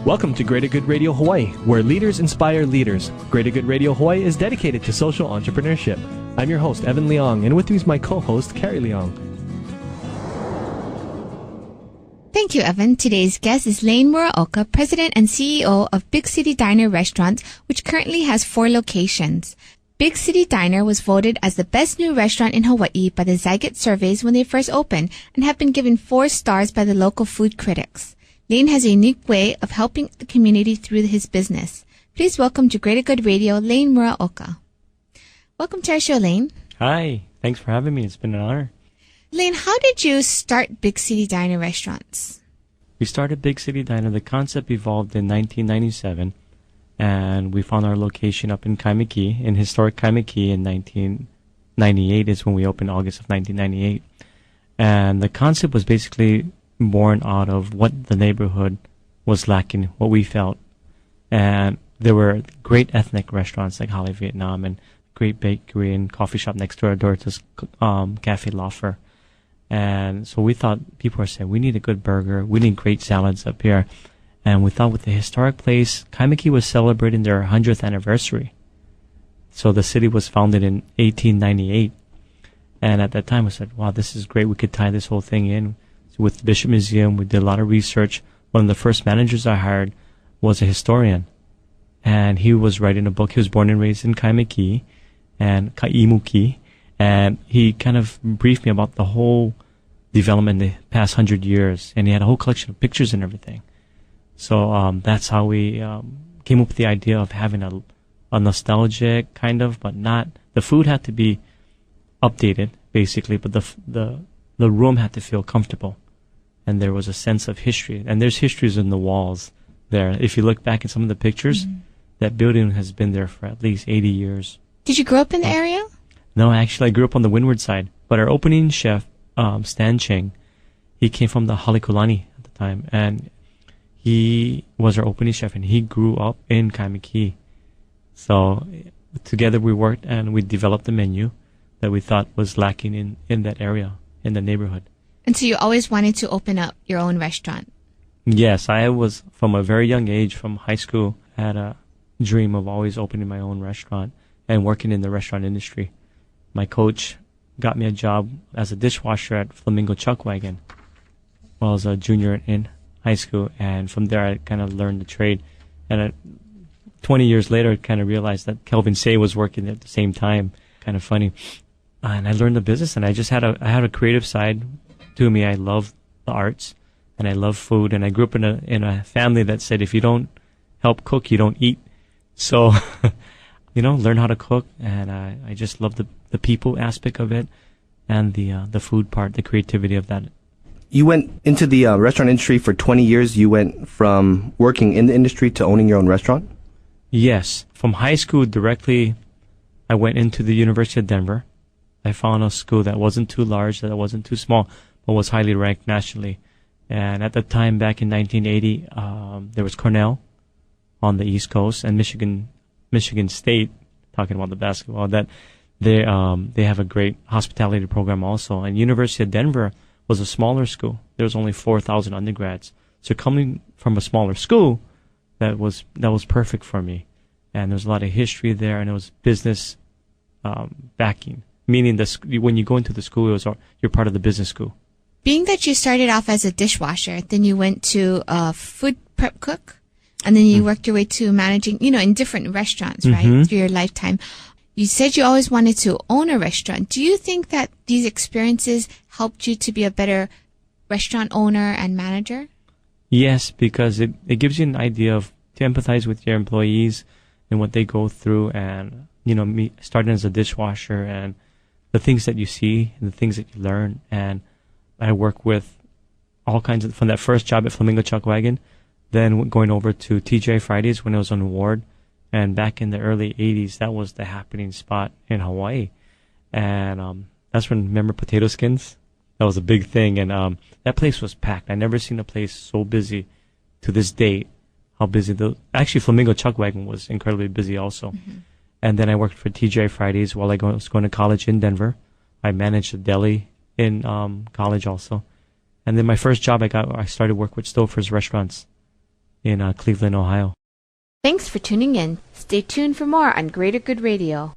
Welcome to Greater Good Radio Hawaii, where leaders inspire leaders. Greater Good Radio Hawaii is dedicated to social entrepreneurship. I'm your host, Evan Leong, and with me is my co-host, Carrie Leong. Thank you, Evan. Today's guest is Lane Muraoka, President and CEO of Big City Diner Restaurant, which currently has 4 locations. Big City Diner was voted as the best new restaurant in Hawaii by the Zyget surveys when they first opened and have been given 4 stars by the local food critics. Lane has a unique way of helping the community through his business. Please welcome to Greater Good Radio, Lane Muraoka. Welcome to our show, Lane. Hi. Thanks for having me. It's been an honor. Lane, how did you start Big City Diner Restaurants? We started Big City Diner. The concept evolved in 1997, and we found our location up in Kaimiki, in historic Kaimiki in 1998 is when we opened, August of 1998. And the concept was basically born out of what the neighborhood was lacking, what we felt. And there were great ethnic restaurants like Holly Vietnam and great bakery and coffee shop next to our door, just Cafe Laufer. And so we thought, people were saying, we need a good burger, we need great salads up here. And we thought with the historic place, Kaimiki was celebrating their 100th anniversary. So the city was founded in 1898. And at that time we said, wow, this is great, we could tie this whole thing in. With the Bishop Museum, we did a lot of research. One of the first managers I hired was a historian. And he was writing a book. He was born and raised in Kaimiki and Kaimuki. And he kind of briefed me about the whole development in the past 100 years. And he had a whole collection of pictures and everything. So that's how we came up with the idea of having a nostalgic kind of, but not, the food had to be updated, basically, but the room had to feel comfortable. And there was a sense of history. And there's histories in the walls there. If you look back at some of the pictures, that building has been there for at least 80 years. Did you grow up in the area? No, actually, I grew up on the windward side. But our opening chef, Stan Cheng, he came from the Halekulani at the time. And he was our opening chef, and he grew up in Kaimiki. So together we worked, and we developed a menu that we thought was lacking in that area, in the neighborhood. And so you always wanted to open up your own restaurant? Yes, I was, from a very young age, from high school, had a dream of always opening my own restaurant and working in the restaurant industry. My coach got me a job as a dishwasher at Flamingo Chuck Wagon while I was a junior in high school, and from there I kind of learned the trade. And 20 years later, I kind of realized that Kelvin Say was working at the same time. Kind of funny. And I learned the business, and I had a creative side to me. I love the arts, and I love food, and I grew up in a family that said, if you don't help cook, you don't eat. So, learn how to cook, and I just love the people aspect of it, and the food part, the creativity of that. You went into the restaurant industry for 20 years. You went from working in the industry to owning your own restaurant? Yes. From high school directly, I went into the University of Denver. I found a school that wasn't too large, that wasn't too small, but was highly ranked nationally. And at the time, back in 1980, there was Cornell on the East Coast, and Michigan State, talking about the basketball, that they have a great hospitality program also. And University of Denver was a smaller school. There was only 4,000 undergrads. So coming from a smaller school, that was perfect for me. And there was a lot of history there, and it was business backing. Meaning when you go into the school, you're part of the business school. Being that you started off as a dishwasher, then you went to a food prep cook, and then you worked your way to managing, in different restaurants, right, through your lifetime. You said you always wanted to own a restaurant. Do you think that these experiences helped you to be a better restaurant owner and manager? Yes, because it gives you an idea to empathize with your employees and what they go through, and, me starting as a dishwasher and the things that you see and the things that you learn. And I work with all kinds of, from that first job at Flamingo Chuck Wagon, then going over to TGI Fridays when I was on Ward. And back in the early 80s, that was the happening spot in Hawaii. And that's when, remember potato skins? That was a big thing. And that place was packed. I never seen a place so busy to this date. How busy. Actually, Flamingo Chuck Wagon was incredibly busy also. And then I worked for TGI Fridays while I was going to college in Denver. I managed a deli in college also. And then my first job I started work with Stouffer's Restaurants. in Cleveland, Ohio. Thanks for tuning in. Stay tuned for more on Greater Good Radio.